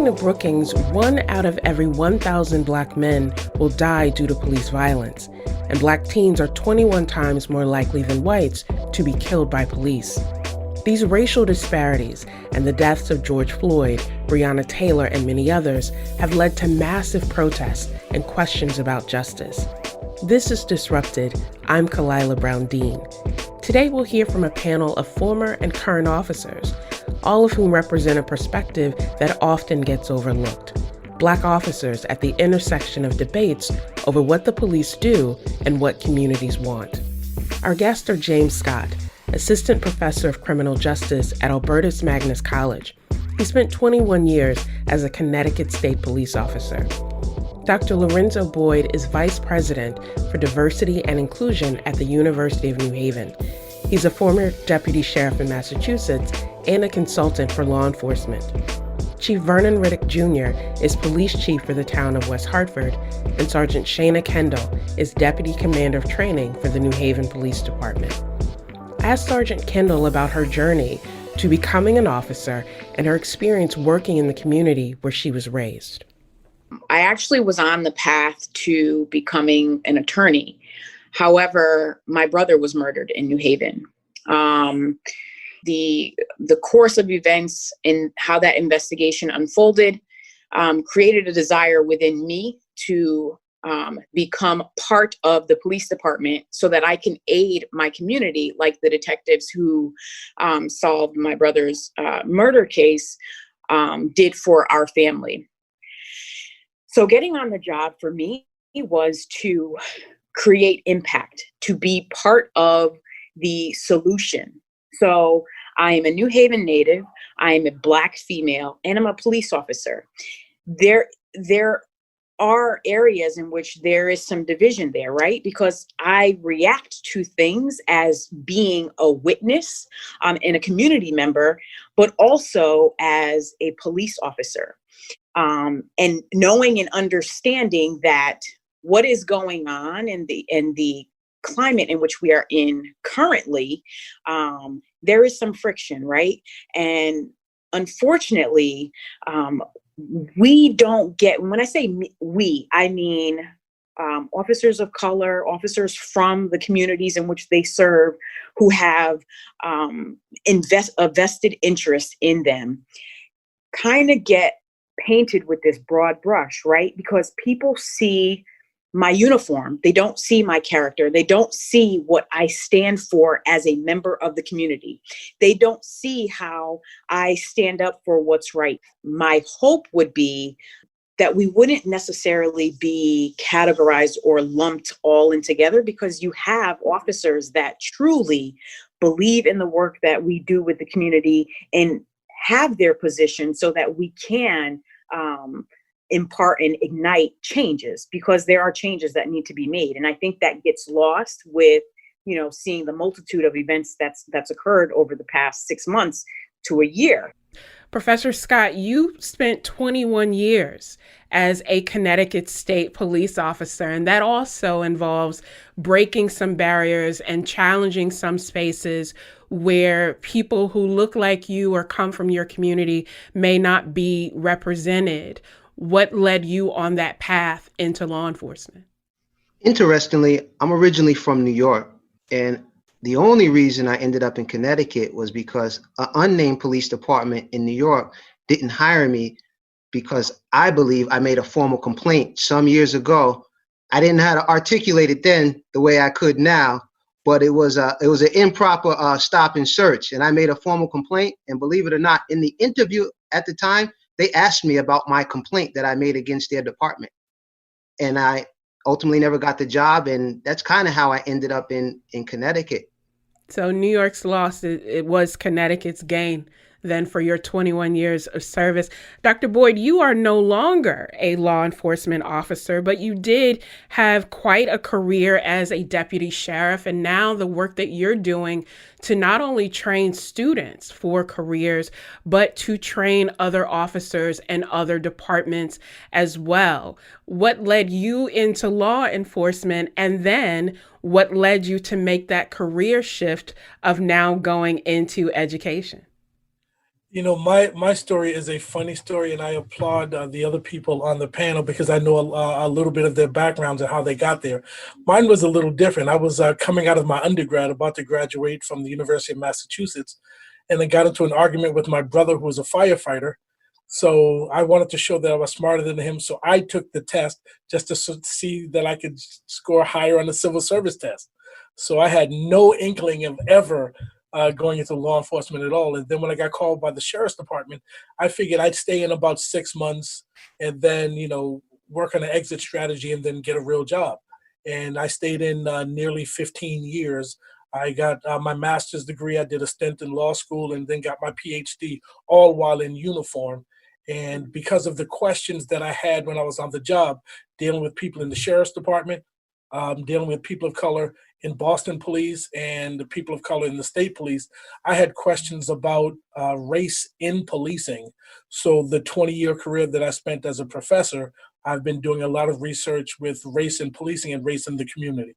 According to Brookings, 1 out of every 1,000 Black men will die due to police violence, and Black teens are 21 times more likely than whites to be killed by police. These racial disparities and the deaths of George Floyd, Breonna Taylor, and many others have led to massive protests and questions about justice. This is Disrupted. I'm Kalila Brown Dean. Today we'll hear from a panel of former and current officers, all of whom represent a perspective that often gets overlooked. Black officers at the intersection of debates over what the police do and what communities want. Our guests are James Scott, Assistant Professor of Criminal Justice at Albertus Magnus College. He spent 21 years as a Connecticut State Police officer. Dr. Lorenzo Boyd is Vice President for Diversity and Inclusion at the University of New Haven. He's a former Deputy Sheriff in Massachusetts and a consultant for law enforcement. Chief Vernon Riddick Jr. is Police Chief for the town of West Hartford, and Sergeant Shana Kendall is Deputy Commander of Training for the New Haven Police Department. I asked Sergeant Kendall about her journey to becoming an officer and her experience working in the community where she was raised. I actually was on the path to becoming an attorney. However, my brother was murdered in New Haven. The course of events and how that investigation unfolded created a desire within me to become part of the police department so that I can aid my community, like the detectives who solved my brother's murder case did for our family. So getting on the job for me was to create impact, to be part of the solution. So I am a New Haven native, I am a Black female, and I'm a police officer. There are areas in which there is some division there, right? Because I react to things as being a witness and a community member, but also as a police officer. And knowing and understanding that what is going on in the climate in which we are in currently, there is some friction, right? And unfortunately, we don't get, when I say we, I mean officers of color, officers from the communities in which they serve, who have a vested interest in them, kind of get painted with this broad brush, right? Because people see my uniform, they don't see my character, they don't see what I stand for as a member of the community. They don't see how I stand up for what's right. My hope would be that we wouldn't necessarily be categorized or lumped all in together, because you have officers that truly believe in the work that we do with the community and have their position so that we can impart and ignite changes, because there are changes that need to be made. And I think that gets lost with, seeing the multitude of events that's occurred over the past 6 months to a year. Professor Scott, you spent 21 years as a Connecticut State police officer, and that also involves breaking some barriers and challenging some spaces where people who look like you or come from your community may not be represented. What led you on that path into law enforcement? Interestingly, I'm originally from New York, and the only reason I ended up in Connecticut was because an unnamed police department in New York didn't hire me because I believe I made a formal complaint some years ago. I didn't know how to articulate it then the way I could now, but it was an improper stop and search, and I made a formal complaint. And believe it or not, in the interview at the time, they asked me about my complaint that I made against their department, and I ultimately never got the job, and that's kind of how I ended up in Connecticut. So New York's loss, it was Connecticut's gain then for your 21 years of service. Dr. Boyd, you are no longer a law enforcement officer, but you did have quite a career as a deputy sheriff, and now the work that you're doing to not only train students for careers, but to train other officers and other departments as well. What led you into law enforcement, and then what led you to make that career shift of now going into education? My story is a funny story, and I applaud the other people on the panel because I know a little bit of their backgrounds and how they got there. Mine was a little different. I was coming out of my undergrad, about to graduate from the University of Massachusetts, and then got into an argument with my brother, who was a firefighter. So I wanted to show that I was smarter than him. So I took the test just to see that I could score higher on the civil service test. So I had no inkling of ever going into law enforcement at all. And then when I got called by the sheriff's department, I figured I'd stay in about 6 months and then, work on an exit strategy and then get a real job. And I stayed in nearly 15 years. I got my master's degree. I did a stint in law school and then got my PhD, all while in uniform. And because of the questions that I had when I was on the job, dealing with people in the sheriff's department, dealing with people of color in Boston police and the people of color in the state police, I had questions about race in policing. So the 20-year career that I spent as a professor, I've been doing a lot of research with race in policing and race in the community.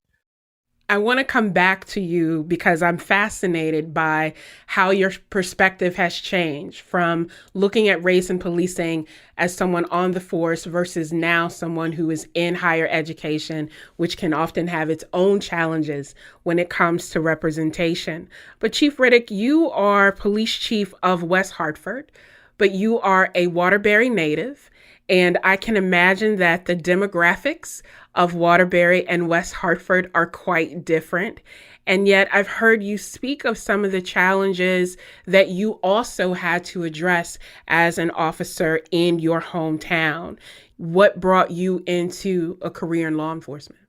I want to come back to you because I'm fascinated by how your perspective has changed from looking at race and policing as someone on the force versus now someone who is in higher education, which can often have its own challenges when it comes to representation. But Chief Riddick, you are police chief of West Hartford, but you are a Waterbury native. And I can imagine that the demographics of Waterbury and West Hartford are quite different. And yet I've heard you speak of some of the challenges that you also had to address as an officer in your hometown. What brought you into a career in law enforcement?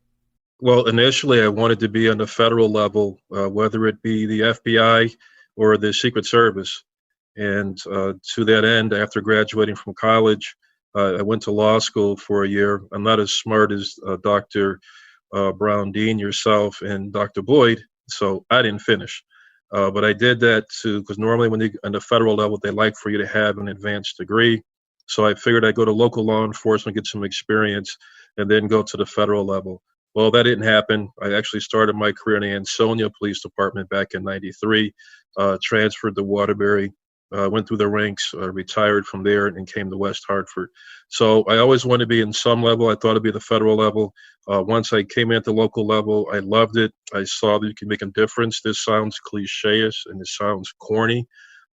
Well, initially, I wanted to be on the federal level, whether it be the FBI or the Secret Service. And to that end, after graduating from college, I went to law school for a year. I'm not as smart as Dr. Brown Dean, yourself, and Dr. Boyd, so I didn't finish. But I did that because normally when you on the federal level, they like for you to have an advanced degree. So I figured I'd go to local law enforcement, get some experience, and then go to the federal level. Well, that didn't happen. I actually started my career in the Ansonia Police Department back in '93, transferred to Waterbury, went through the ranks, retired from there, and came to West Hartford. So I always wanted to be in some level. I thought it'd be the federal level. Once I came at the local level, I loved it. I saw that you can make a difference. This sounds cliche-ish and it sounds corny,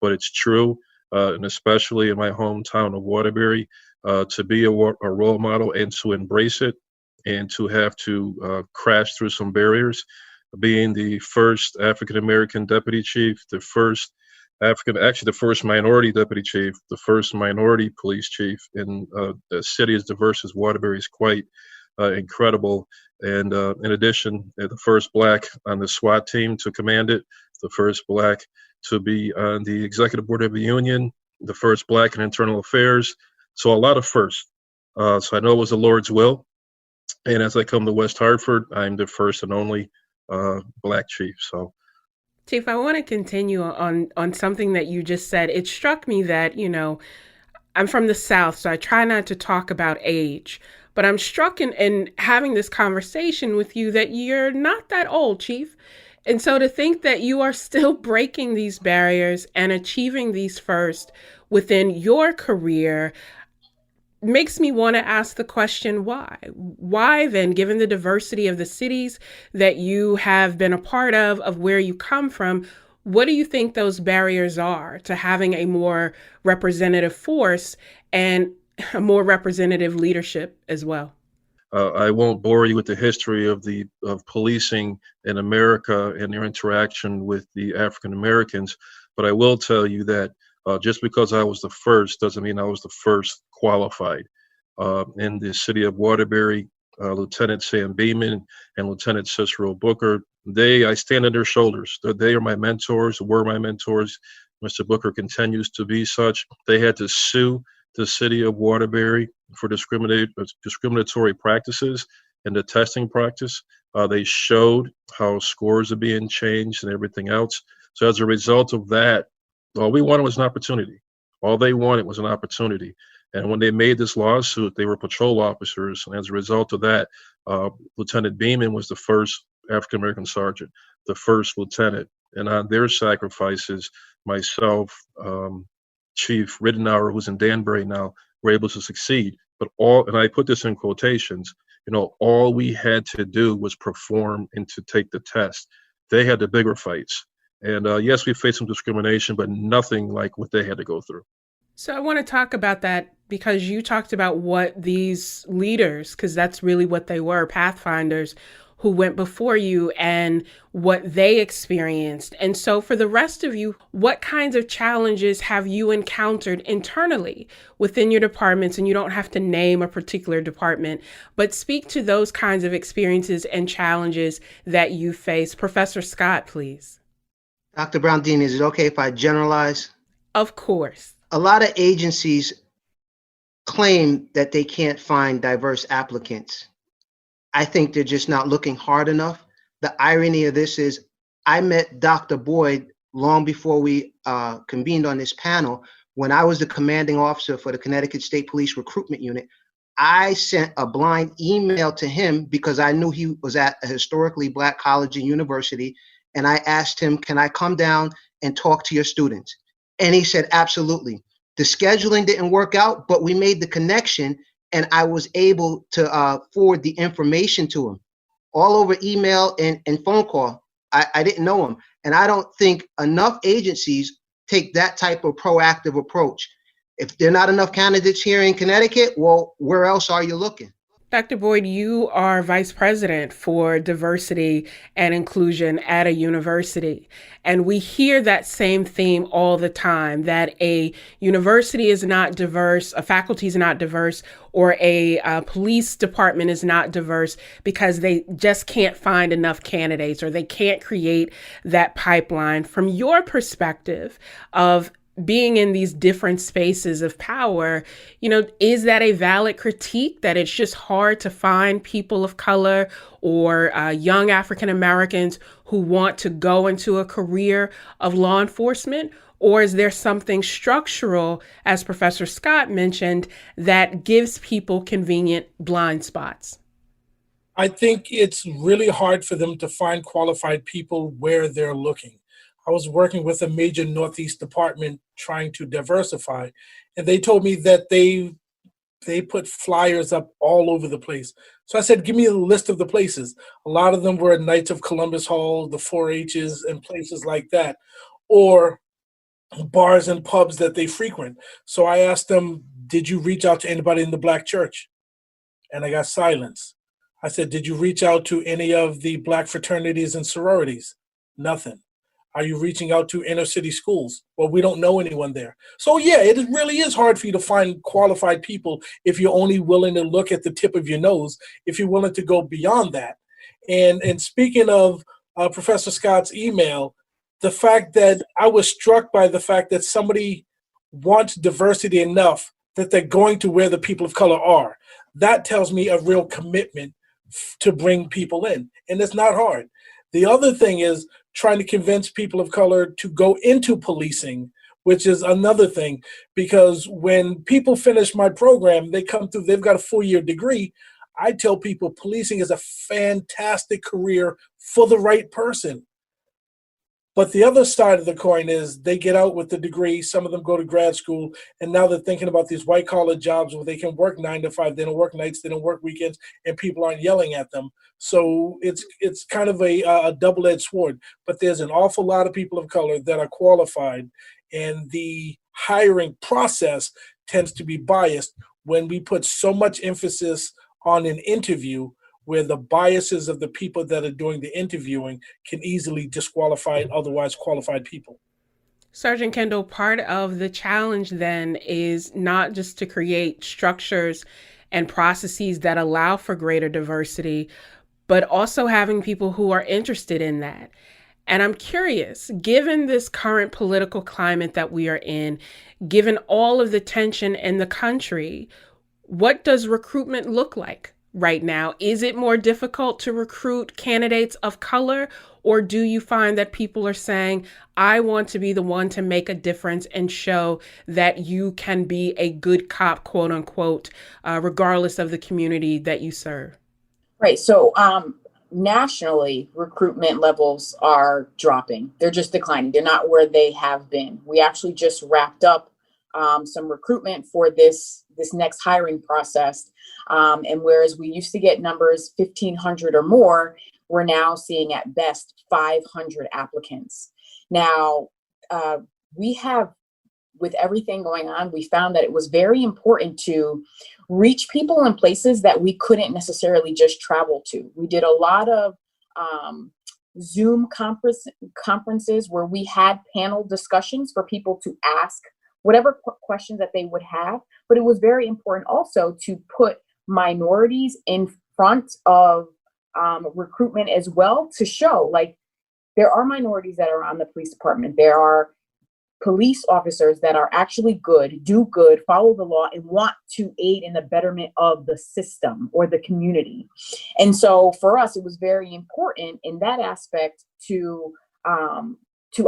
but it's true. And especially in my hometown of Waterbury, to be a role model and to embrace it and to have to crash through some barriers. Being the first African-American deputy chief, the first the first minority deputy chief, the first minority police chief in a city as diverse as Waterbury is quite incredible. And in addition, the first Black on the SWAT team to command it, the first Black to be on the executive board of the union, the first Black in internal affairs. So a lot of firsts. So I know it was the Lord's will. And as I come to West Hartford, I'm the first and only Black chief. So. Chief, I want to continue on something that you just said. It struck me that, I'm from the South, so I try not to talk about age, but I'm struck in having this conversation with you that you're not that old, Chief. And so to think that you are still breaking these barriers and achieving these first within your career makes me want to ask the question, why? Why then, given the diversity of the cities that you have been a part of where you come from, what do you think those barriers are to having a more representative force and a more representative leadership as well? I won't bore you with the history of policing in America and their interaction with the African Americans, but I will tell you that just because I was the first doesn't mean I was the first qualified. In the city of Waterbury, Lieutenant Sam Beeman and Lieutenant Cicero Booker, I stand on their shoulders. They are my mentors, were my mentors. Mr. Booker continues to be such. They had to sue the city of Waterbury for discriminatory practices and the testing practice. They showed how scores are being changed and everything else. So as a result of that, all we wanted was an opportunity. All they wanted was an opportunity. And when they made this lawsuit, they were patrol officers. And as a result of that, Lieutenant Beeman was the first African-American sergeant, the first lieutenant. And on their sacrifices, myself, Chief Ridenour, who's in Danbury now, were able to succeed. But and I put this in quotations, all we had to do was perform and to take the test. They had the bigger fights. And yes, we faced some discrimination, but nothing like what they had to go through. So I want to talk about that because you talked about what these leaders, because that's really what they were, pathfinders who went before you and what they experienced. And so for the rest of you, what kinds of challenges have you encountered internally within your departments? And you don't have to name a particular department, but speak to those kinds of experiences and challenges that you face. Professor Scott, please. Dr. Brown-Dean, is it okay if I generalize? Of course. A lot of agencies claim that they can't find diverse applicants. I think they're just not looking hard enough. The irony of this is I met Dr. Boyd long before we convened on this panel. When I was the commanding officer for the Connecticut State Police Recruitment Unit, I sent a blind email to him because I knew he was at a historically Black college and university. And I asked him, can I come down and talk to your students? And he said, absolutely. The scheduling didn't work out, but we made the connection and I was able to forward the information to him all over email and phone call. I didn't know him. And I don't think enough agencies take that type of proactive approach. If there are not enough candidates here in Connecticut, well, where else are you looking? Dr. Boyd, you are Vice President for Diversity and Inclusion at a university. And we hear that same theme all the time, that a university is not diverse, a faculty is not diverse, or a police department is not diverse because they just can't find enough candidates or they can't create that pipeline. From your perspective of being in these different spaces of power, is that a valid critique that it's just hard to find people of color or young African Americans who want to go into a career of law enforcement? Or is there something structural, as Professor Scott mentioned, that gives people convenient blind spots? I think it's really hard for them to find qualified people where they're looking. I was working with a major Northeast department trying to diversify, and they told me that they put flyers up all over the place. So I said, give me a list of the places. A lot of them were Knights of Columbus Hall, the 4-H's, and places like that, or bars and pubs that they frequent. So I asked them, did you reach out to anybody in the Black church? And I got silence. I said, did you reach out to any of the Black fraternities and sororities? Nothing. Are you reaching out to inner city schools? Well, we don't know anyone there. So yeah, it really is hard for you to find qualified people if you're only willing to look at the tip of your nose, if you're willing to go beyond that. And speaking of Professor Scott's email, the fact that I was struck by the fact that somebody wants diversity enough that they're going to where the people of color are. That tells me a real commitment to bring people in. And it's not hard. The other thing is trying to convince people of color to go into policing, which is another thing, because when people finish my program, they come through, they've got a 4-year degree. I tell people policing is a fantastic career for the right person. But the other side of the coin is they get out with the degree, some of them go to grad school, and now they're thinking about these white collar jobs where they can work 9 to 5, they don't work nights, they don't work weekends, and people aren't yelling at them. So it's kind of a double-edged sword. But there's an awful lot of people of color that are qualified, and the hiring process tends to be biased when we put so much emphasis on an interview where the biases of the people that are doing the interviewing can easily disqualify otherwise qualified people. Sergeant Kendall, part of the challenge then is not just to create structures and processes that allow for greater diversity, but also having people who are interested in that. And I'm curious, given this current political climate that we are in, given all of the tension in the country, what does recruitment look like right now? Is it more difficult to recruit candidates of color, or do you find that people are saying, I want to be the one to make a difference and show that you can be a good cop, quote unquote, regardless of the community that you serve? Right. So nationally, recruitment levels are dropping. They're just declining. They're not where they have been. We actually just wrapped up some recruitment for this next hiring process. And whereas we used to get numbers 1,500 or more, we're now seeing at best 500 applicants. Now, we have, with everything going on, we found that it was very important to reach people in places that we couldn't necessarily just travel to. We did a lot of Zoom conferences where we had panel discussions for people to ask whatever questions that they would have. But it was very important also to put minorities in front of recruitment as well, to show like there are minorities that are on the police department. There are police officers that are actually good, do good, follow the law, and want to aid in the betterment of the system or the community. And so for us, it was very important in that aspect to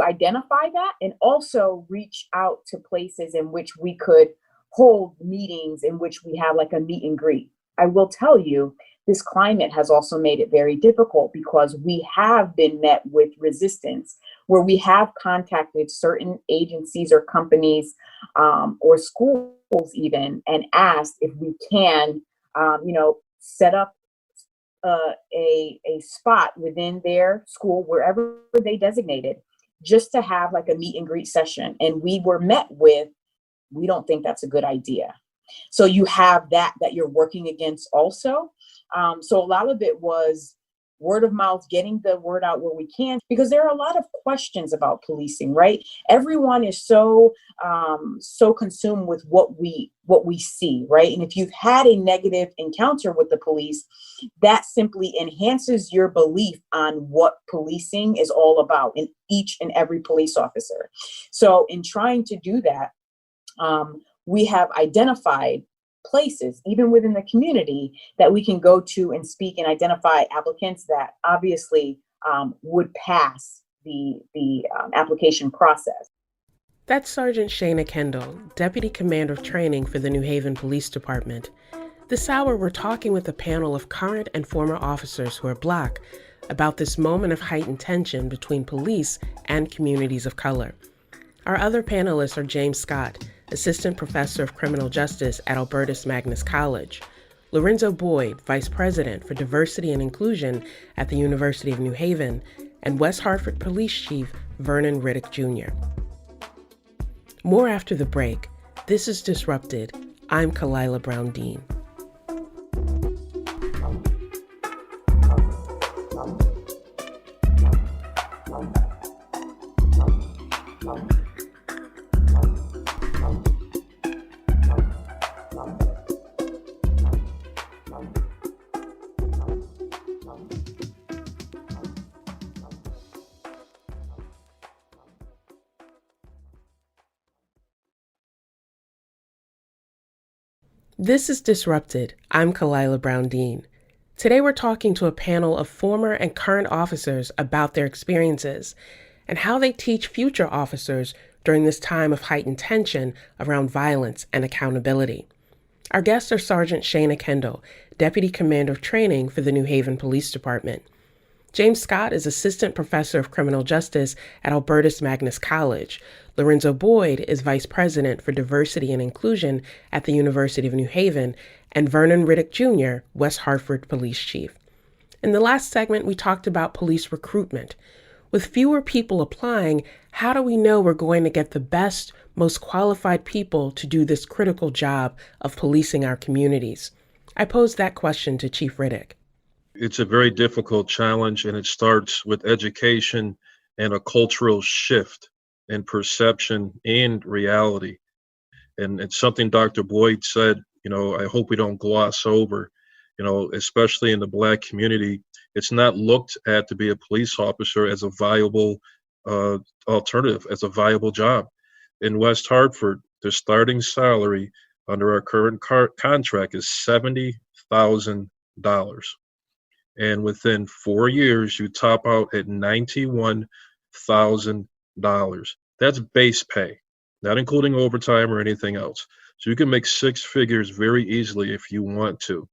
identify that and also reach out to places in which we could hold meetings in which we have like a meet and greet. I will tell you, this climate has also made it very difficult because we have been met with resistance where we have contacted certain agencies or companies or schools even and asked if we can, set up a spot within their school, wherever they designated, just to have like a meet and greet session. And we were met with, we don't think that's a good idea. So you have that you're working against also. So a lot of it was word of mouth, getting the word out where we can, because there are a lot of questions about policing, right? Everyone is so consumed with what we see, right? And if you've had a negative encounter with the police, that simply enhances your belief on what policing is all about in each and every police officer. So in trying to do that, we have identified places, even within the community, that we can go to and speak and identify applicants that obviously would pass the application process. That's Sergeant Shana Kendall, Deputy Commander of Training for the New Haven Police Department. This hour, we're talking with a panel of current and former officers who are Black about this moment of heightened tension between police and communities of color. Our other panelists are James Scott, Assistant Professor of Criminal Justice at Albertus Magnus College, Lorenzo Boyd, Vice President for Diversity and Inclusion at the University of New Haven, and West Hartford Police Chief Vernon Riddick Jr. More after the break. This is Disrupted. I'm Kalila Brown Dean. This is Disrupted. I'm Kalila Brown Dean. Today we're talking to a panel of former and current officers about their experiences and how they teach future officers during this time of heightened tension around violence and accountability. Our guests are Sergeant Shana Kendall, Deputy Commander of Training for the New Haven Police Department. James Scott is Assistant Professor of Criminal Justice at Albertus Magnus College. Lorenzo Boyd is Vice President for Diversity and Inclusion at the University of New Haven, and Vernon Riddick Jr., West Hartford Police Chief. In the last segment, we talked about police recruitment. With fewer people applying, how do we know we're going to get the best, most qualified people to do this critical job of policing our communities? I posed that question to Chief Riddick. It's a very difficult challenge, and it starts with education and a cultural shift in perception and reality. And it's something Dr. Boyd said, I hope we don't gloss over, especially in the Black community. It's not looked at to be a police officer as a viable alternative, as a viable job. In West Hartford, the starting salary under our current contract is $70,000. And within 4 years, you top out at $91,000. That's base pay, not including overtime or anything else. So you can make six figures very easily if you want to.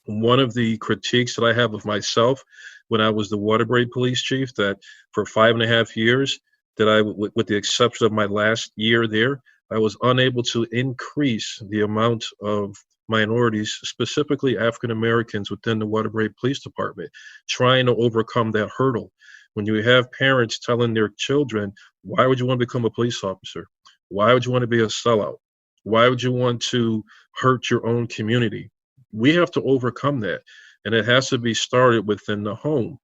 One of the critiques that I have of myself when I was the Waterbury police chief, that for 5.5 years, that I, with the exception of my last year there, I was unable to increase the amount of minorities, specifically African Americans, within the Waterbury Police Department, trying to overcome that hurdle. When you have parents telling their children, why would you want to become a police officer? Why would you want to be a sellout? Why would you want to hurt your own community? We have to overcome that. And it has to be started within the home.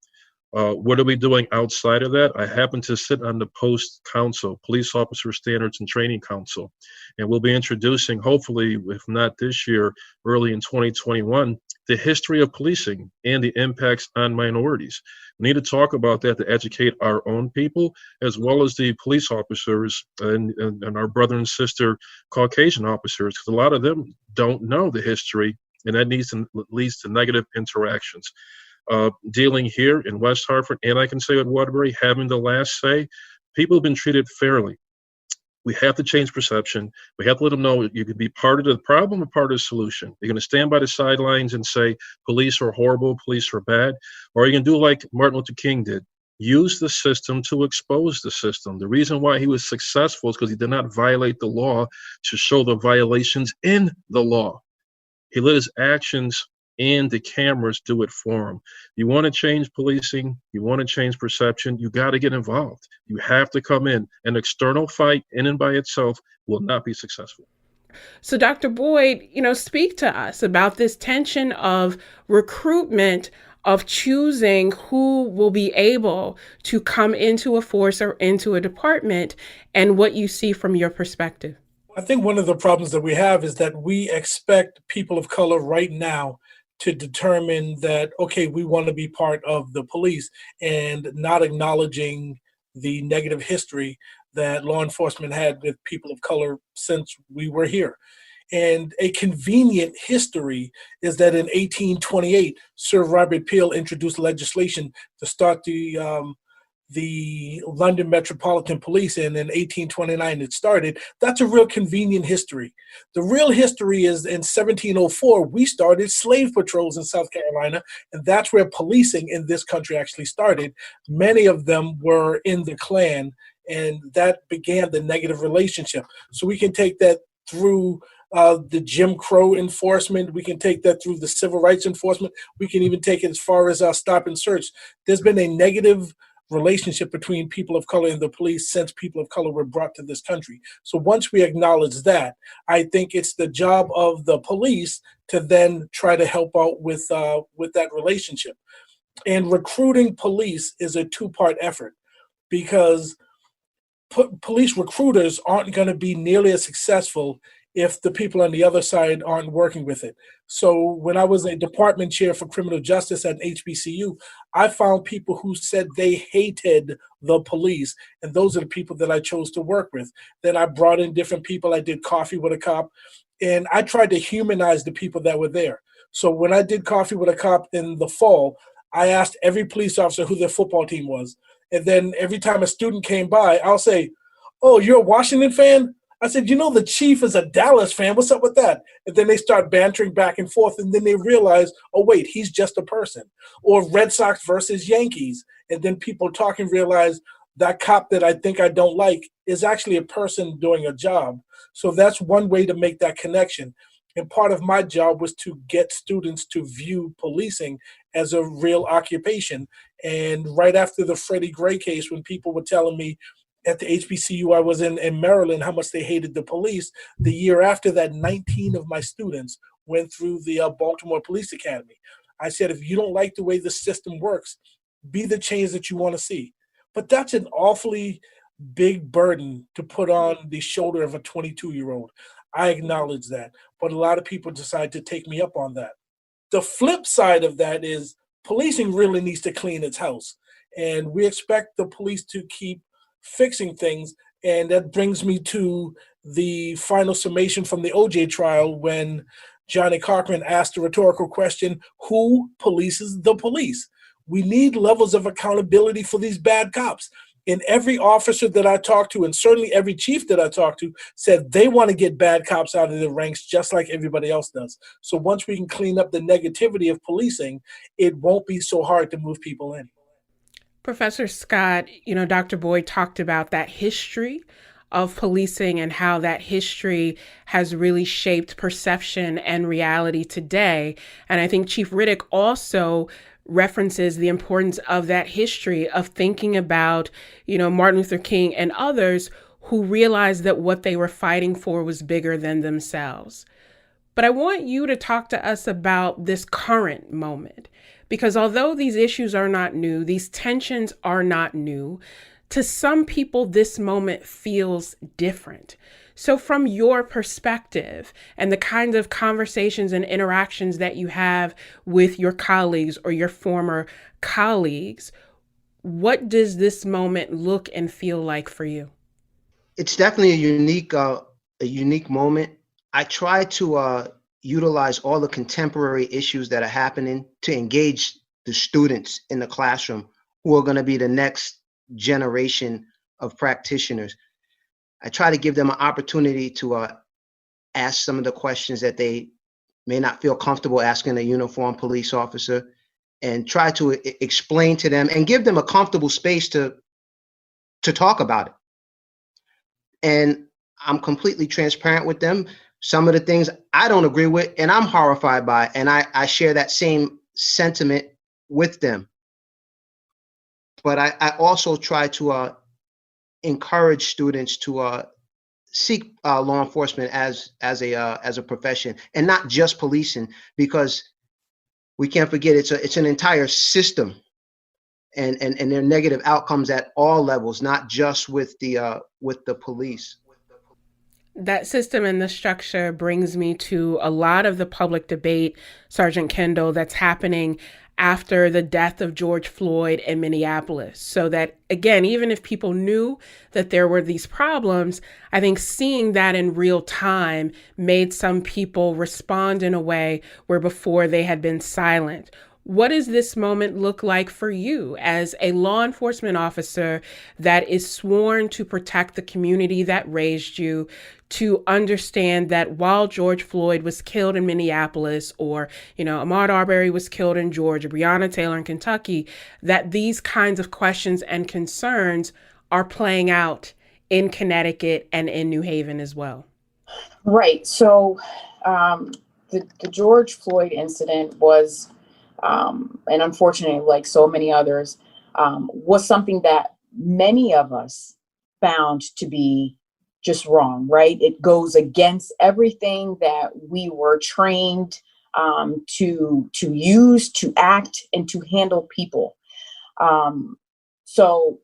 What are we doing outside of that? I happen to sit on the Post Council, Police Officer Standards and Training Council, and we'll be introducing, hopefully, if not this year, early in 2021, the history of policing and the impacts on minorities. We need to talk about that to educate our own people, as well as the police officers and our brother and sister Caucasian officers, because a lot of them don't know the history, and that leads to negative interactions. Dealing here in West Hartford, and I can say at Waterbury, having the last say, people have been treated fairly. We have to change perception. We have to let them know you can be part of the problem or part of the solution. You're going to stand by the sidelines and say police are horrible, police are bad, or you can do like Martin Luther King did. Use the system to expose the system. The reason why he was successful is because he did not violate the law to show the violations in the law. He let his actions and the cameras do it for him. You want to change policing, you want to change perception, you got to get involved. You have to come in. An external fight in and by itself will not be successful. So Dr. Boyd, speak to us about this tension of recruitment, of choosing who will be able to come into a force or into a department, and what you see from your perspective. I think one of the problems that we have is that we expect people of color right now to determine that, okay, we want to be part of the police, and not acknowledging the negative history that law enforcement had with people of color since we were here. And a convenient history is that in 1828, Sir Robert Peel introduced legislation to start the London Metropolitan Police, and in 1829 it started. That's a real convenient history. The real history is in 1704, we started slave patrols in South Carolina, and that's where policing in this country actually started. Many of them were in the Klan, and that began the negative relationship. So we can take that through the Jim Crow enforcement. We can take that through the civil rights enforcement. We can even take it as far as stop and search. There's been a negative relationship between people of color and the police since people of color were brought to this country. So once we acknowledge that, I think it's the job of the police to then try to help out with that relationship. And recruiting police is a two-part effort, because police recruiters aren't going to be nearly as successful if the people on the other side aren't working with it. So when I was a department chair for criminal justice at HBCU, I found people who said they hated the police, and those are the people that I chose to work with. Then I brought in different people. I did Coffee with a Cop, and I tried to humanize the people that were there. So when I did Coffee with a Cop in the fall, I asked every police officer who their football team was. And then every time a student came by, I'll say, "Oh, you're a Washington fan?" I said, "The chief is a Dallas fan. What's up with that?" And then they start bantering back and forth, and then they realize, oh, wait, he's just a person. Or Red Sox versus Yankees. And then people talking realize that cop that I think I don't like is actually a person doing a job. So that's one way to make that connection. And part of my job was to get students to view policing as a real occupation. And right after the Freddie Gray case, when people were telling me at the HBCU I was in Maryland how much they hated the police, the year after that, 19 of my students went through the Baltimore Police Academy. I said, if you don't like the way the system works, be the change that you want to see. But that's an awfully big burden to put on the shoulder of a 22-year-old. I acknowledge that, but a lot of people decide to take me up on that. The flip side of that is policing really needs to clean its house, and we expect the police to keep fixing things. And that brings me to the final summation from the OJ trial, when Johnny Cochran asked a rhetorical question: who polices the police? We need levels of accountability for these bad cops. And every officer that I talked to, and certainly every chief that I talked to, said they want to get bad cops out of the ranks just like everybody else does. So once we can clean up the negativity of policing, it won't be so hard to move people in. Professor Scott, Dr. Boyd talked about that history of policing and how that history has really shaped perception and reality today. And I think Chief Riddick also references the importance of that history of thinking about, Martin Luther King and others who realized that what they were fighting for was bigger than themselves. But I want you to talk to us about this current moment, because although these issues are not new, these tensions are not new, to some people, this moment feels different. So from your perspective and the kinds of conversations and interactions that you have with your colleagues or your former colleagues, what does this moment look and feel like for you? It's definitely a unique moment. I try to utilize all the contemporary issues that are happening to engage the students in the classroom who are going to be the next generation of practitioners. I try to give them an opportunity to ask some of the questions that they may not feel comfortable asking a uniformed police officer, and try to explain to them and give them a comfortable space to talk about it. And I'm completely transparent with them. Some of the things I don't agree with and I'm horrified by, and I share that same sentiment with them. But I also try to encourage students to seek law enforcement as a profession, and not just policing, because we can't forget it's an entire system, and there are negative outcomes at all levels, not just with the police. That system and the structure brings me to a lot of the public debate, Sergeant Kendall, that's happening after the death of George Floyd in Minneapolis. So that, again, even if people knew that there were these problems, I think seeing that in real time made some people respond in a way where before they had been silent. What does this moment look like for you as a law enforcement officer that is sworn to protect the community that raised you, to understand that while George Floyd was killed in Minneapolis, or, Ahmaud Arbery was killed in Georgia, Breonna Taylor in Kentucky, that these kinds of questions and concerns are playing out in Connecticut and in New Haven as well? Right. So the George Floyd incident was, and unfortunately, like so many others, was something that many of us found to be just wrong, right? It goes against everything that we were trained to use, to act, and to handle people. So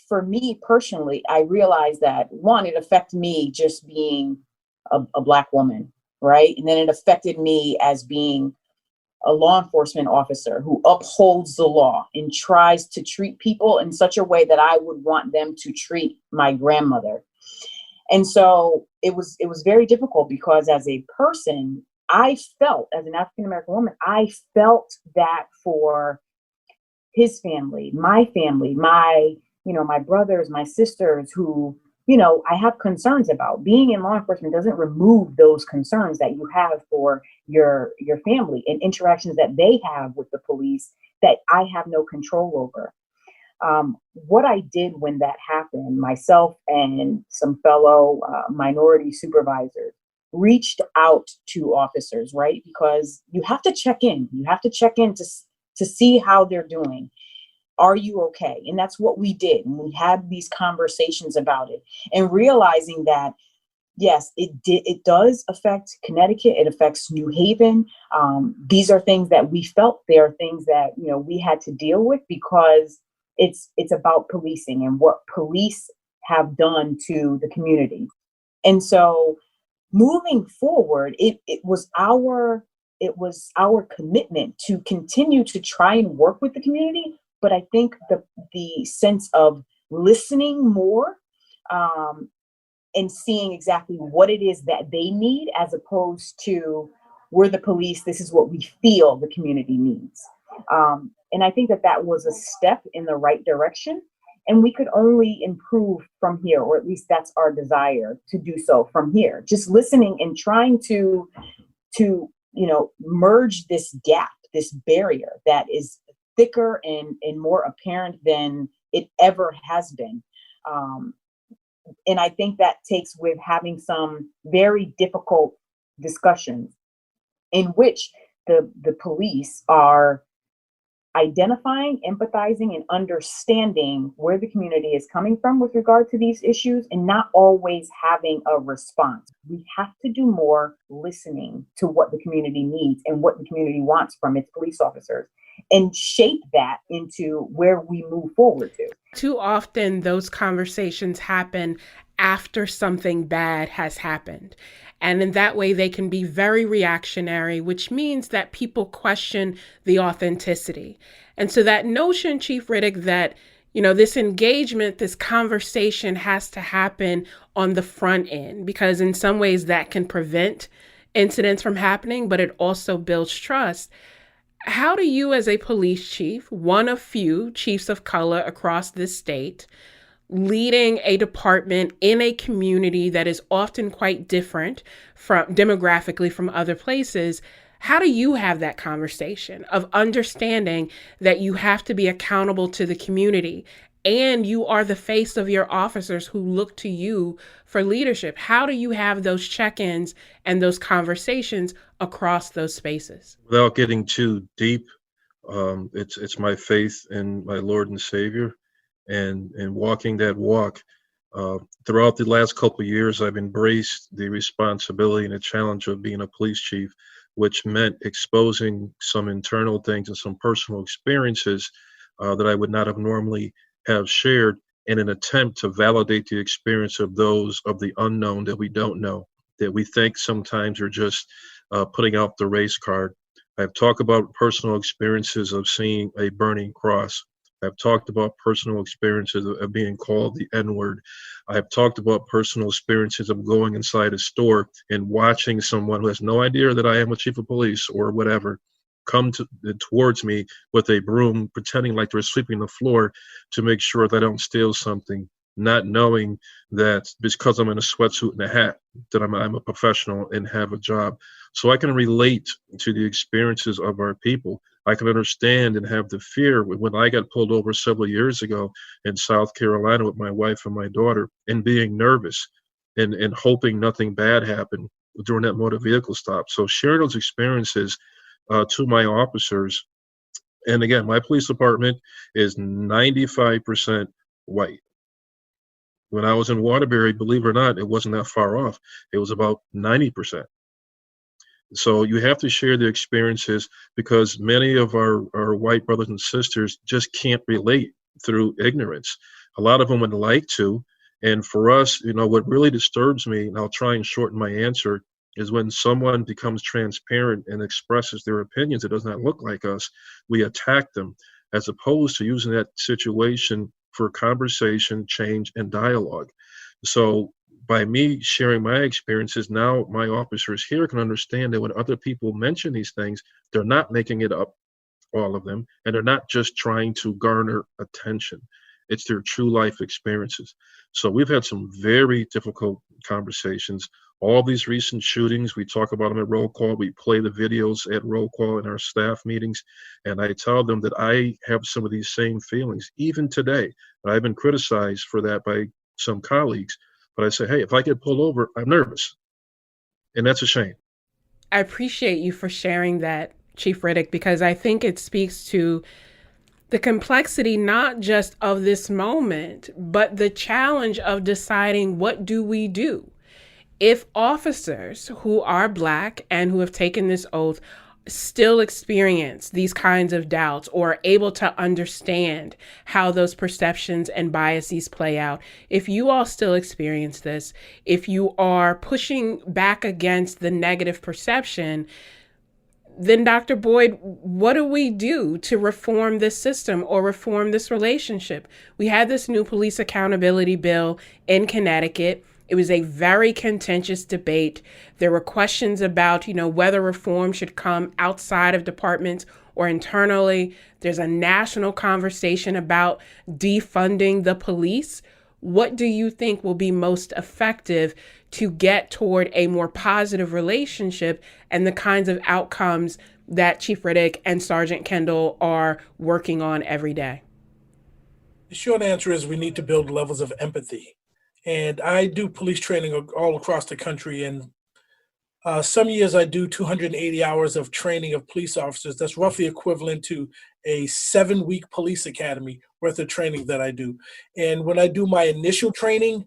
for me personally, I realized that, one, it affected me just being a Black woman, right? And then it affected me as being a law enforcement officer who upholds the law and tries to treat people in such a way that I would want them to treat my grandmother. And so it was very difficult, because as a person, I felt, as an African American woman, I felt that for his family, my my brothers, my sisters, who, I have concerns about. Being in law enforcement doesn't remove those concerns that you have for your family and interactions that they have with the police that I have no control over. What I did when that happened, myself and some fellow minority supervisors reached out to officers, right? Because you have to check in. You have to check in to see how they're doing. Are you okay? And that's what we did. And we had these conversations about it, and realizing that, yes, it does affect Connecticut. It affects New Haven. These are things that we felt. They are things that, we had to deal with, because it's about policing and what police have done to the community. And so moving forward, it was our commitment to continue to try and work with the community. But I think the sense of listening more, and seeing exactly what it is that they need, as opposed to, we're the police, this is what we feel the community needs. And I think that was a step in the right direction, and we could only improve from here, or at least that's our desire to do so from here. Just listening and trying to merge this gap, this barrier that is thicker and more apparent than it ever has been. And I think that takes with having some very difficult discussions in which the police are identifying, empathizing, and understanding where the community is coming from with regard to these issues and not always having a response. We have to do more listening to what the community needs and what the community wants from its police officers and shape that into where we move forward to. Too often, those conversations happen after something bad has happened. And in that way, they can be very reactionary, which means that people question the authenticity. And so that notion, Chief Riddick, that, this engagement, this conversation has to happen on the front end, because in some ways that can prevent incidents from happening, but it also builds trust. How do you, as a police chief, one of few chiefs of color across this state, leading a department in a community that is often quite different from demographically from other places, how do you have that conversation of understanding that you have to be accountable to the community and you are the face of your officers who look to you for leadership? How do you have those check-ins and those conversations across those spaces? Without getting too deep, it's my faith in my Lord and Savior, and walking that walk. Throughout the last couple of years, I've embraced the responsibility and the challenge of being a police chief, which meant exposing some internal things and some personal experiences that I would not have normally have shared, in an attempt to validate the experience of those of the unknown that we don't know, that we think sometimes are just putting out the race card. I've talked about personal experiences of seeing a burning cross. I've talked about personal experiences of being called the N-word. I've talked about personal experiences of going inside a store and watching someone who has no idea that I am a chief of police or whatever come towards me with a broom, pretending like they're sweeping the floor to make sure that I don't steal something, not knowing that because I'm in a sweatsuit and a hat, that I'm a professional and have a job. So I can relate to the experiences of our people. I can understand and have the fear when I got pulled over several years ago in South Carolina with my wife and my daughter, and being nervous and hoping nothing bad happened during that motor vehicle stop. So sharing those experiences to my officers. And again, my police department is 95% white. When I was in Waterbury, believe it or not, it wasn't that far off. It was about 90%. So you have to share the experiences, because many of our white brothers and sisters just can't relate through ignorance. A lot of them would like to. And for us, what really disturbs me, and I'll try and shorten my answer, is when someone becomes transparent and expresses their opinions that does not look like us, we attack them, as opposed to using that situation for conversation, change, and dialogue. So by me sharing my experiences, now my officers here can understand that when other people mention these things, they're not making it up, all of them, and they're not just trying to garner attention. It's their true life experiences. So we've had some very difficult conversations. All these recent shootings, we talk about them at roll call. We play the videos at roll call in our staff meetings. And I tell them that I have some of these same feelings, even today. I've been criticized for that by some colleagues. But I say, hey, if I get pulled over, I'm nervous. And that's a shame. I appreciate you for sharing that, Chief Riddick, because I think it speaks to the complexity, not just of this moment, but the challenge of deciding, what do we do? If officers who are Black and who have taken this oath still experience these kinds of doubts, or are able to understand how those perceptions and biases play out, if you all still experience this, if you are pushing back against the negative perception, then Dr. Boyd, what do we do to reform this system or reform this relationship? We had this new police accountability bill in Connecticut. It was a very contentious debate. There were questions about, whether reform should come outside of departments or internally. There's a national conversation about defunding the police. What do you think will be most effective to get toward a more positive relationship and the kinds of outcomes that Chief Riddick and Sergeant Kendall are working on every day? The short answer is we need to build levels of empathy And I do police training all across the country. And some years I do 280 hours of training of police officers. That's roughly equivalent to a 7-week police academy worth of training that I do. And when I do my initial training,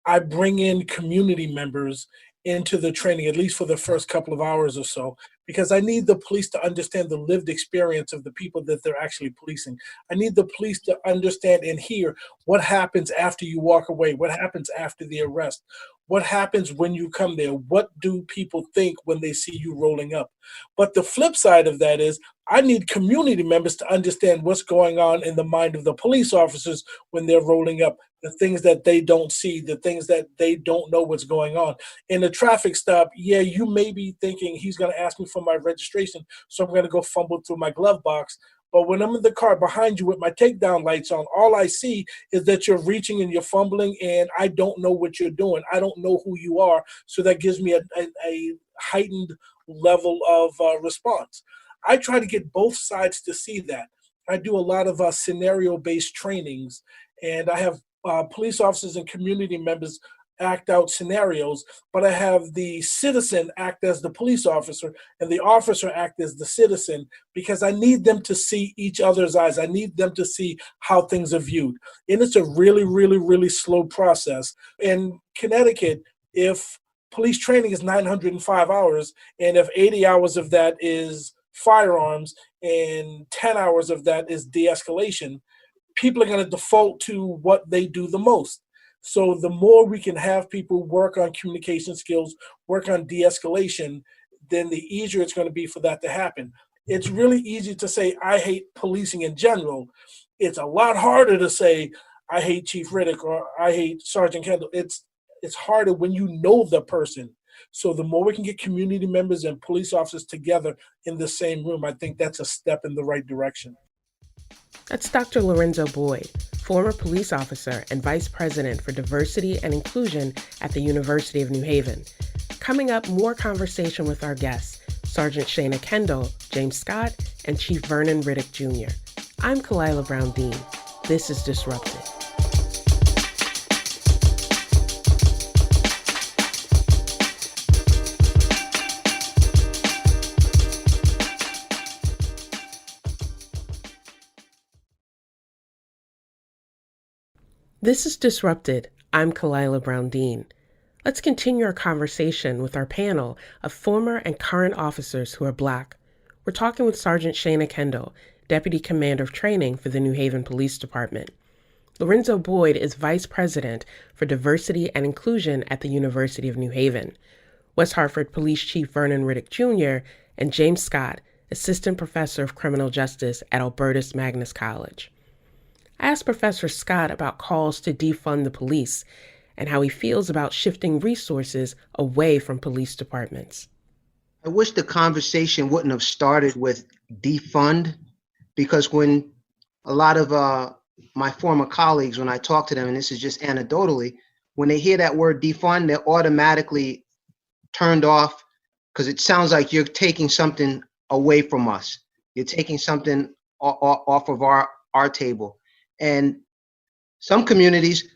I bring in community members into the training, at least for the first couple of hours or so, because I need the police to understand the lived experience of the people that they're actually policing. I need the police to understand and hear what happens after you walk away, what happens after the arrest, what happens when you come there, what do people think when they see you rolling up. But the flip side of that is I need community members to understand what's going on in the mind of the police officers when they're rolling up, the things that they don't see, the things that they don't know what's going on. In a traffic stop, yeah, you may be thinking he's going to ask me for my registration, so I'm going to go fumble through my glove box. But when I'm in the car behind you with my takedown lights on, all I see is that you're reaching and you're fumbling, and I don't know what you're doing. I don't know who you are. So that gives me a heightened level of response. I try to get both sides to see that. I do a lot of scenario-based trainings, and I have police officers and community members act out scenarios, but I have the citizen act as the police officer and the officer act as the citizen, because I need them to see each other's eyes. I need them to see how things are viewed. And it's a really, really, really slow process. In Connecticut, if police training is 905 hours, and if 80 hours of that is firearms and 10 hours of that is de-escalation, people are going to default to what they do the most. So the more we can have people work on communication skills, work on de-escalation, then the easier it's going to be for that to happen. It's really easy to say, I hate policing in general. It's a lot harder to say, I hate Chief Riddick or I hate Sergeant Kendall. It's harder when you know the person. So the more we can get community members and police officers together in the same room, I think that's a step in the right direction. That's Dr. Lorenzo Boyd, former police officer and vice president for diversity and inclusion at the University of New Haven. Coming up, more conversation with our guests, Sergeant Shana Kendall, James Scott, and Chief Vernon Riddick Jr. I'm Kalila Brown-Dean. This is Disrupted. This is Disrupted. I'm Kalila Brown-Dean. Let's continue our conversation with our panel of former and current officers who are Black. We're talking with Sergeant Shana Kendall, Deputy Commander of Training for the New Haven Police Department. Lorenzo Boyd is Vice President for Diversity and Inclusion at the University of New Haven. West Hartford Police Chief Vernon Riddick Jr. and James Scott, Assistant Professor of Criminal Justice at Albertus Magnus College. I asked Professor Scott about calls to defund the police and how he feels about shifting resources away from police departments. I wish the conversation wouldn't have started with defund, because when a lot of my former colleagues, when I talk to them, and this is just anecdotally, when they hear that word defund, they're automatically turned off because it sounds like you're taking something away from us. You're taking something off of our table. And some communities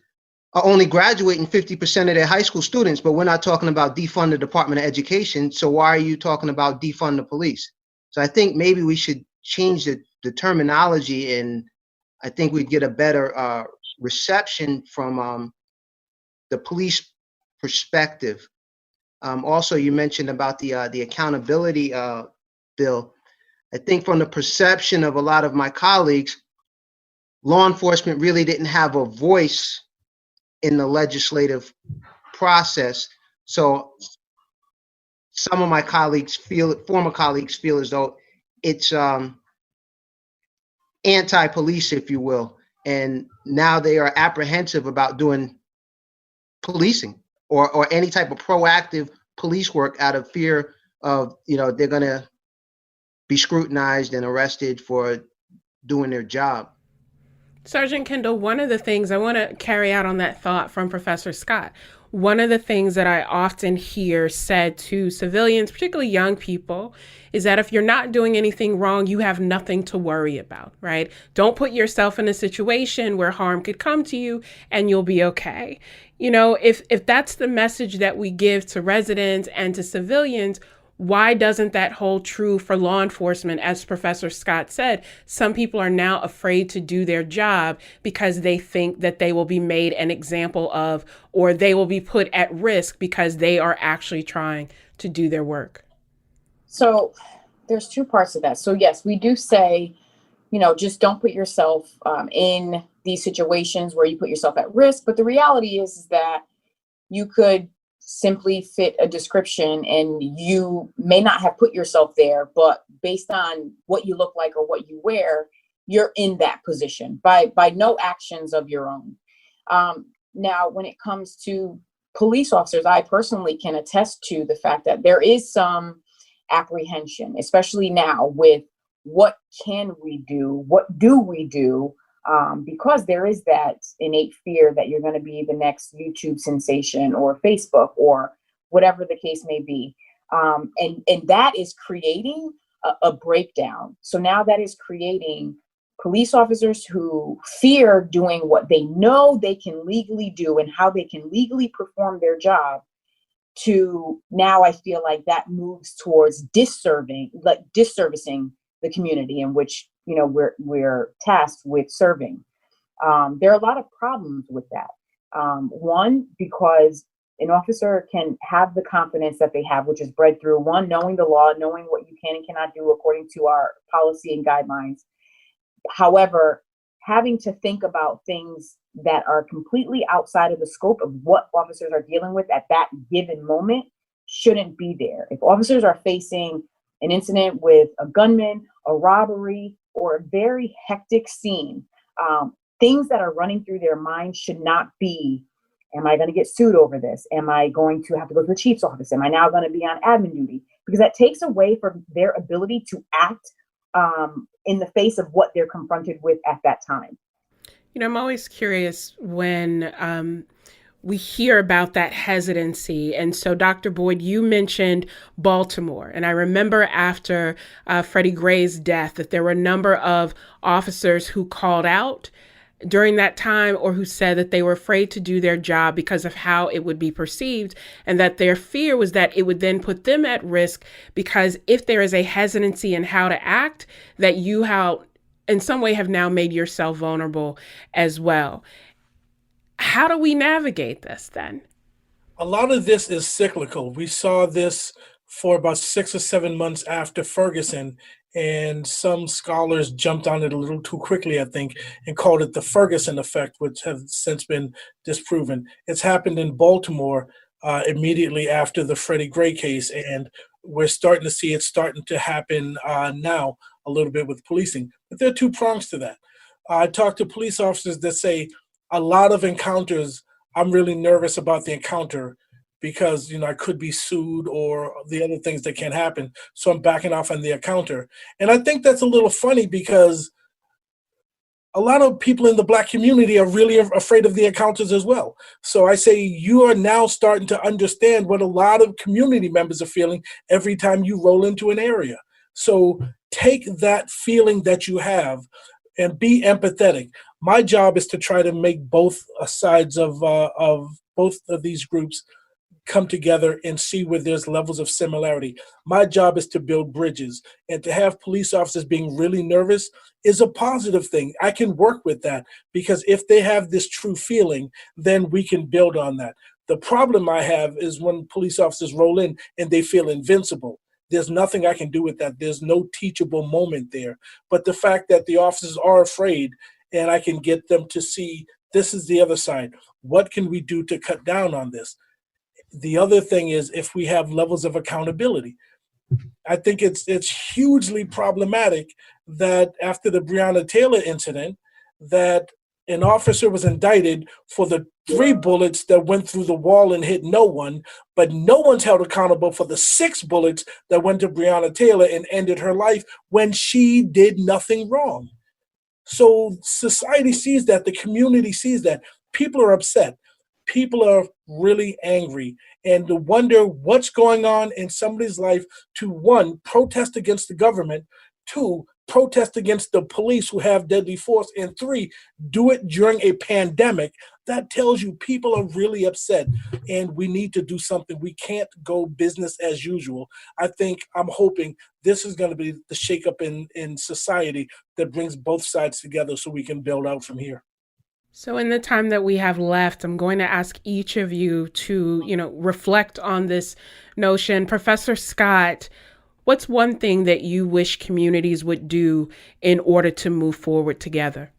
are only graduating 50% of their high school students, but we're not talking about defund the Department of Education. So why are you talking about defund the police? So I think maybe we should change the terminology, and I think we'd get a better reception from the police perspective. Also, you mentioned about the accountability bill. I think from the perception of a lot of my colleagues, law enforcement really didn't have a voice in the legislative process. So some of my colleagues former colleagues feel as though it's anti-police, if you will. And now they are apprehensive about doing policing or any type of proactive police work out of fear of, they're going to be scrutinized and arrested for doing their job. Sergeant Kendall, one of the things I want to carry out on that thought from Professor Scott, One of the things that I often hear said to civilians, particularly young people, is that if you're not doing anything wrong, you have nothing to worry about, right? Don't put yourself in a situation where harm could come to you and you'll be okay. You know, if that's the message that we give to residents and to civilians, why doesn't that hold true for law enforcement? As Professor Scott said, some people are now afraid to do their job because they think that they will be made an example of, or they will be put at risk because they are actually trying to do their work. So there's two parts of that. So yes, we do say, just don't put yourself in these situations where you put yourself at risk. But the reality is that you could simply fit a description and you may not have put yourself there, but based on what you look like or what you wear, you're in that position by no actions of your own. Now, when it comes to police officers, I personally can attest to the fact that there is some apprehension, especially now with what can we do? What do we do? Because there is that innate fear that you're going to be the next YouTube sensation or Facebook or whatever the case may be. And that is creating a breakdown. So now that is creating police officers who fear doing what they know they can legally do and how they can legally perform their job, to now I feel like that moves towards disservicing the community in which we're tasked with serving. There are a lot of problems with that. One, because an officer can have the confidence that they have, which is bred through one, knowing the law, knowing what you can and cannot do according to our policy and guidelines. However, having to think about things that are completely outside of the scope of what officers are dealing with at that given moment shouldn't be there. If officers are facing an incident with a gunman, a robbery, or a very hectic scene, things that are running through their mind should not be, am I going to get sued over this? Am I going to have to go to the chief's office? Am I now going to be on admin duty? Because that takes away from their ability to act in the face of what they're confronted with at that time. I'm always curious when we hear about that hesitancy. And so, Dr. Boyd, you mentioned Baltimore. And I remember after Freddie Gray's death that there were a number of officers who called out during that time, or who said that they were afraid to do their job because of how it would be perceived, and that their fear was that it would then put them at risk, because if there is a hesitancy in how to act, that you in some way have now made yourself vulnerable as well. How do we navigate this then? A lot of this is cyclical. We saw this for about 6 or 7 months after Ferguson, and some scholars jumped on it a little too quickly, I think, and called it the Ferguson effect, which has since been disproven. It's happened in Baltimore immediately after the Freddie Gray case, and we're starting to see it starting to happen now a little bit with policing. But there are two prongs to that. I talk to police officers that say a lot of encounters, I'm really nervous about the encounter because, I could be sued or the other things that can happen. So I'm backing off on the encounter. And I think that's a little funny because a lot of people in the Black community are really afraid of the encounters as well. So I say you are now starting to understand what a lot of community members are feeling every time you roll into an area. So take that feeling that you have and be empathetic. My job is to try to make both sides of both of these groups come together and see where there's levels of similarity. My job is to build bridges, and to have police officers being really nervous is a positive thing. I can work with that because if they have this true feeling, then we can build on that. The problem I have is when police officers roll in and they feel invincible. There's nothing I can do with that. There's no teachable moment there. But the fact that the officers are afraid and I can get them to see this is the other side. What can we do to cut down on this? The other thing is if we have levels of accountability. I think it's hugely problematic that after the Breonna Taylor incident, that an officer was indicted for the 3 bullets that went through the wall and hit no one, but no one's held accountable for the 6 bullets that went to Breonna Taylor and ended her life when she did nothing wrong. So society sees that, the community sees that, people are upset. people are really angry and to wonder what's going on in somebody's life to, one, protest against the government, two, protest against the police who have deadly force, and three, do it during a pandemic. That tells you people are really upset and we need to do something. We can't go business as usual. I'm hoping this is going to be the shakeup in society that brings both sides together so we can build out from here. So in the time that we have left, I'm going to ask each of you to, reflect on this notion. Professor Scott, what's one thing that you wish communities would do in order to move forward together?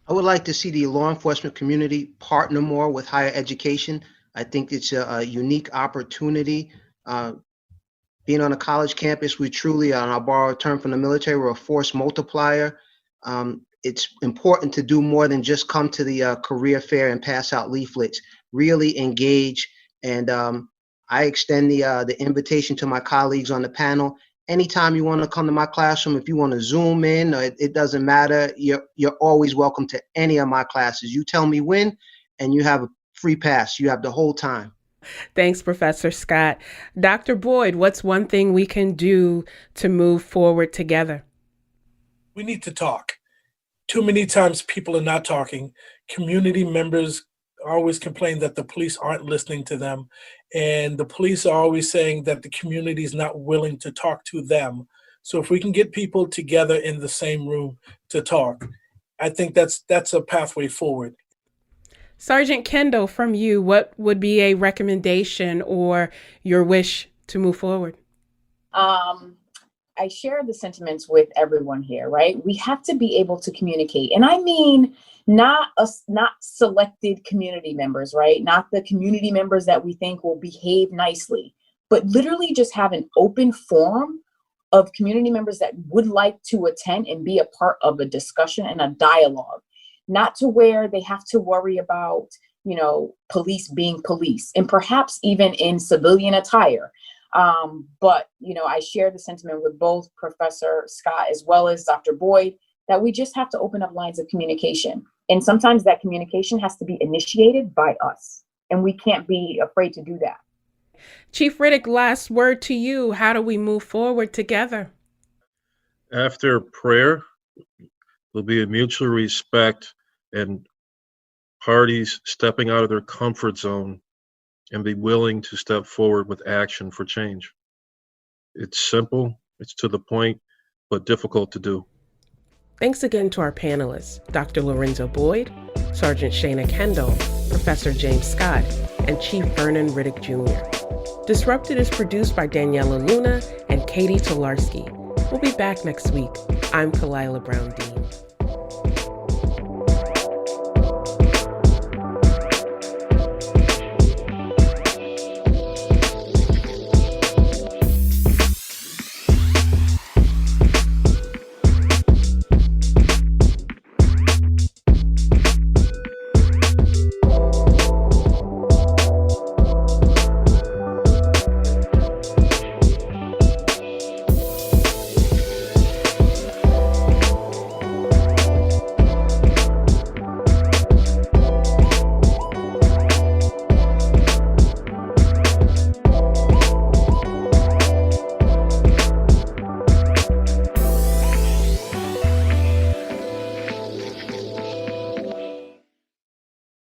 I would like to see the law enforcement community partner more with higher education. I think it's a unique opportunity. Being on a college campus, we truly, and I'll borrow a term from the military, we're a force multiplier. It's important to do more than just come to the career fair and pass out leaflets. Really engage, and I extend the invitation to my colleagues on the panel. Anytime you want to come to my classroom, if you want to Zoom in, it doesn't matter. You're always welcome to any of my classes. You tell me when, and you have a free pass. You have the whole time. Thanks, Professor Scott. Dr. Boyd, what's one thing we can do to move forward together? We need to talk. Too many times people are not talking. Community members always complain that the police aren't listening to them. And the police are always saying that the community is not willing to talk to them. So if we can get people together in the same room to talk, I think that's a pathway forward. Sergeant Kendall, from you, what would be a recommendation or your wish to move forward? I share the sentiments with everyone here, right? We have to be able to communicate. And I mean, not selected community members, right? Not the community members that we think will behave nicely, but literally just have an open forum of community members that would like to attend and be a part of a discussion and a dialogue, not to where they have to worry about, police being police, and perhaps even in civilian attire. But I share the sentiment with both Professor Scott as well as Dr. Boyd that we just have to open up lines of communication. And sometimes that communication has to be initiated by us, and we can't be afraid to do that. Chief Riddick, last word to you. How do we move forward together? After prayer, there'll be a mutual respect and parties stepping out of their comfort zone and be willing to step forward with action for change. It's simple, it's to the point, but difficult to do. Thanks again to our panelists, Dr. Lorenzo Boyd, Sergeant Shana Kendall, Professor James Scott, and Chief Vernon Riddick Jr. Disrupted is produced by Daniela Luna and Katie Tolarski. We'll be back next week. I'm Kalila Brown Dean.